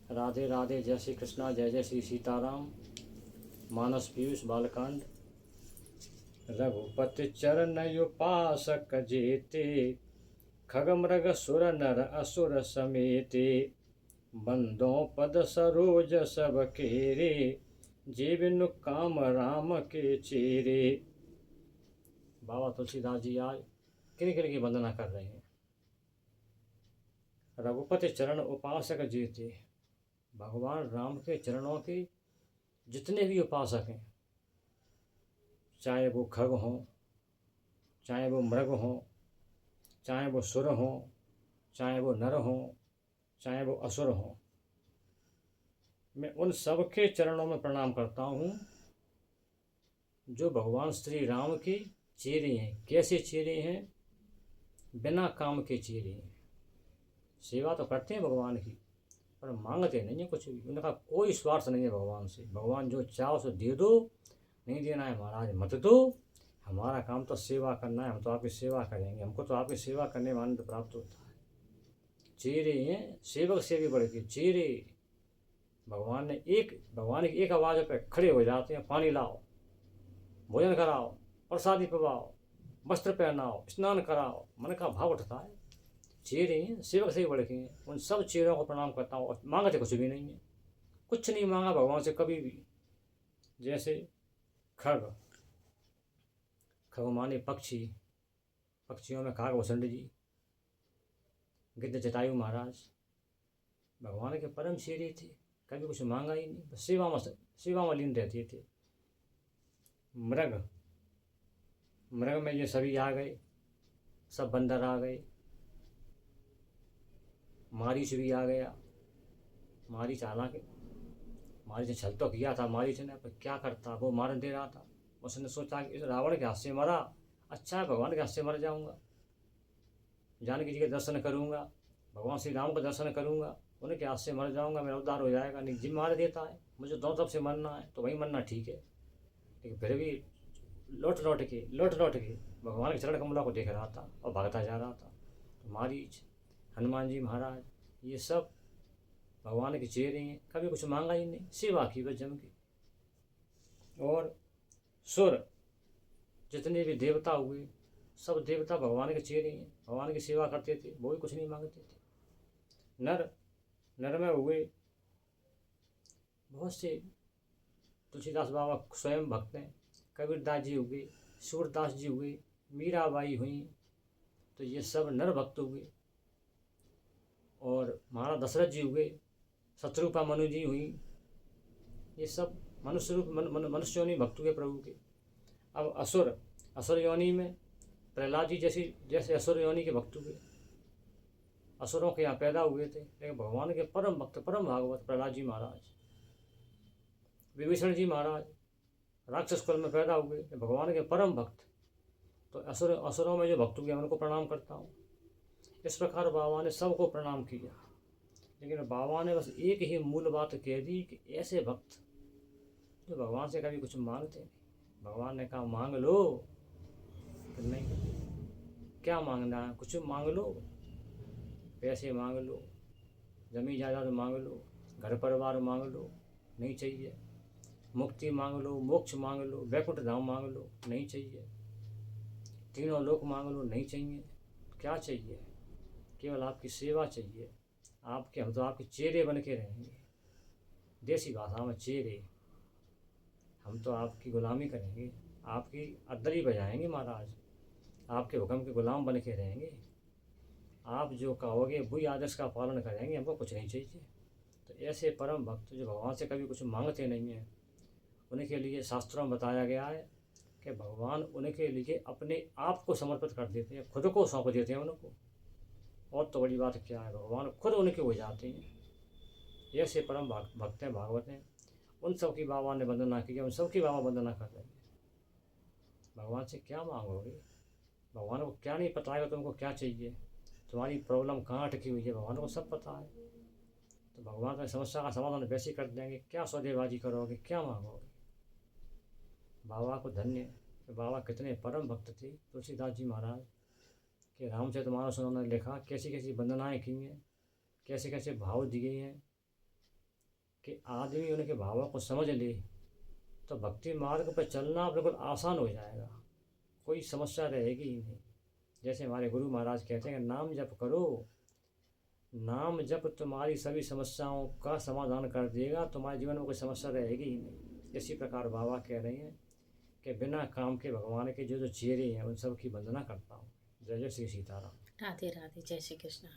राधे राधे, जय श्री कृष्णा, जय जय श्री सीताराम। मानस पीयूष बालकांड। रघुपति चरण उपासक जेते, खग मृग सुर नर असुर समेते। बंदों पद सरोज सब केरे, जे बिनु काम राम के चेरे। बाबा तुलसीदास जी आज किन किन की वंदना कर रहे हैं। रघुपति चरण उपासक जेते, भगवान राम के चरणों के जितने भी उपासक हैं, चाहे वो खग हों, चाहे वो मृग हों, चाहे वो सुर हों, चाहे वो नर हों, चाहे वो असुर हों, मैं उन सब के चरणों में प्रणाम करता हूँ जो भगवान श्री राम के चेहरे हैं। कैसे चेहरे हैं? बिना काम के चेहरे हैं। सेवा तो करते हैं भगवान की, पर मांगते नहीं है कुछ भी। उनका कोई स्वार्थ नहीं है भगवान से। भगवान जो चाहो सो दे दो, नहीं देना है महाराज मत दो, हमारा काम तो सेवा करना है, हम तो आपकी सेवा करेंगे, हमको तो आपकी सेवा करने में आनंद प्राप्त होता है। चेहरे हैं सेवक से भी बढ़ के चेहरे। भगवान की एक आवाज़ पे खड़े हो जाते हैं। पानी लाओ, भोजन कराओ, प्रसादी पिवाओ, वस्त्र पहनाओ, स्नान कराओ, मन का भाव उठता है। चेहरे हैं सेवक से भी बढ़ के हैं। उन सब चेहरों को प्रणाम करता हूँ। और मांगते कुछ भी नहीं है, कुछ नहीं मांगा भगवान से कभी भी। जैसे खग, खग माने पक्षी, पक्षियों में काकभूषण जी, गिद्ध जटायु महाराज भगवान के परम चेहरे थे। कभी कुछ मांगा ही नहीं, बस सेवा में लीन रहते थे। मृग, मृग में ये सभी आ गए, सब बंदर आ गए, मारीच भी आ गया। मारीच हालांकि मारीच ने छल तो किया था, मारीच ने, पर क्या करता, वो मार दे रहा था। उसने सोचा कि इस रावण के हाथ से मरा, अच्छा है भगवान के हाथ से मर जाऊंगा, जानकी जी के दर्शन करूंगा, भगवान श्री राम का दर्शन करूंगा, उनके हाथ से मर जाऊंगा, मेरा उद्धार हो जाएगा। नहीं, जिम मार देता है, मुझे दोनों तरफ से मरना है तो वही मरना ठीक है। लेकिन फिर भी लौट लौट के भगवान के चरण कमलों को देख रहा था और भागता जा रहा था। तो मारीच, हनुमान जी महाराज, ये सब भगवान के चेहरे हैं। कभी कुछ मांगा ही नहीं, सेवा की बस जम की। और सुर, जितने भी देवता हुए, सब देवता भगवान के चेहरे हैं, भगवान की सेवा करते थे, वो भी कुछ नहीं मांगते थे। नर, नर में हुए बहुत से, तुलसीदास बाबा स्वयं भक्त हैं। कबीरदास जी हुए, सूरदास जी हुए, मीराबाई हुई, तो ये सब नर भक्त हुए। और महाराज दशरथ जी हुए, शत्रुपा मनु जी हुई, ये सब मनुष्य रूप मनुष्य योनि भक्त हुए प्रभु के। अब असुर, असुर योनि में प्रहलाद जी जैसे असुर योनि के भक्त हुए। असुरों के यहाँ पैदा हुए थे, लेकिन भगवान के परम भक्त, परम भागवत प्रहलाद जी महाराज। विभीषण जी महाराज राक्षस कुल में पैदा हुए, भगवान के परम भक्त। तो असुरों में जो भक्त हुए उनको प्रणाम करता हूँ। इस प्रकार बाबा ने सबको प्रणाम किया। लेकिन बाबा ने बस एक ही मूल बात कह दी कि ऐसे भक्त जो भगवान से कभी कुछ मांगते नहीं। भगवान ने कहा मांग लो, तो नहीं, क्या मांगना है, कुछ मांग लो, पैसे मांग लो, जमीन जायदाद मांग लो, घर परिवार मांग लो, नहीं चाहिए। मुक्ति मांग लो, मोक्ष मांग लो, वैकुंठ धाम मांग लो, नहीं चाहिए। तीनों लोक मांग लो, नहीं चाहिए। क्या चाहिए? केवल आपकी सेवा चाहिए। हम तो आपके चेहरे बन के रहेंगे। देसी भाषा में चेहरे, हम तो आपकी गुलामी करेंगे, आपकी अद्दरी बजाएंगे महाराज, आपके हुक्म के गुलाम बन के रहेंगे। आप जो कहोगे वही आदेश का पालन करेंगे, हमको कुछ नहीं चाहिए। तो ऐसे परम भक्त जो भगवान से कभी कुछ मांगते नहीं हैं, उनके लिए शास्त्रों में बताया गया है कि भगवान उनके लिए अपने आप को समर्पित कर देते हैं, खुद को सौंप देते हैं उनको। और तो बड़ी बात क्या है, भगवान खुद उनके हो जाते हैं। ऐसे परम भक्त हैं, भागवत हैं। उन सब की बाबा ने वंदना की, उन सब की बाबा वंदना कर रहे हैं। भगवान से क्या मांगोगे? भगवान को क्या नहीं पता है तुमको क्या चाहिए, तुम्हारी प्रॉब्लम कहाँ अटकी हुई है, भगवान को सब पता है। तो भगवान तो समस्या का समाधान वैसे ही कर देंगे। क्या सौदेबाजी करोगे, क्या मांगोगे? बाबा को धन्य, कि बाबा कितने परम भक्त थे। तुलसीदास जी महाराज के रामचरितमानस उन्होंने लिखा, कैसी कैसी वंदनाएँ की हैं, कैसे कैसे भाव दिए हैं। कि आदमी उनके भावों को समझ ले तो भक्ति मार्ग पर चलना बिल्कुल आसान हो जाएगा, कोई समस्या रहेगी ही नहीं। जैसे हमारे गुरु महाराज कहते हैं कि नाम जप करो, नाम जप तुम्हारी सभी समस्याओं का समाधान कर देगा, तुम्हारे जीवन में कोई समस्या रहेगी ही नहीं। इसी प्रकार बाबा कह रहे हैं कि बिना काम के भगवान के जो जो चेहरे हैं उन सब की वंदना करता हूँ। जय जय श्री सीताराम। राधे राधे। जय श्री कृष्ण।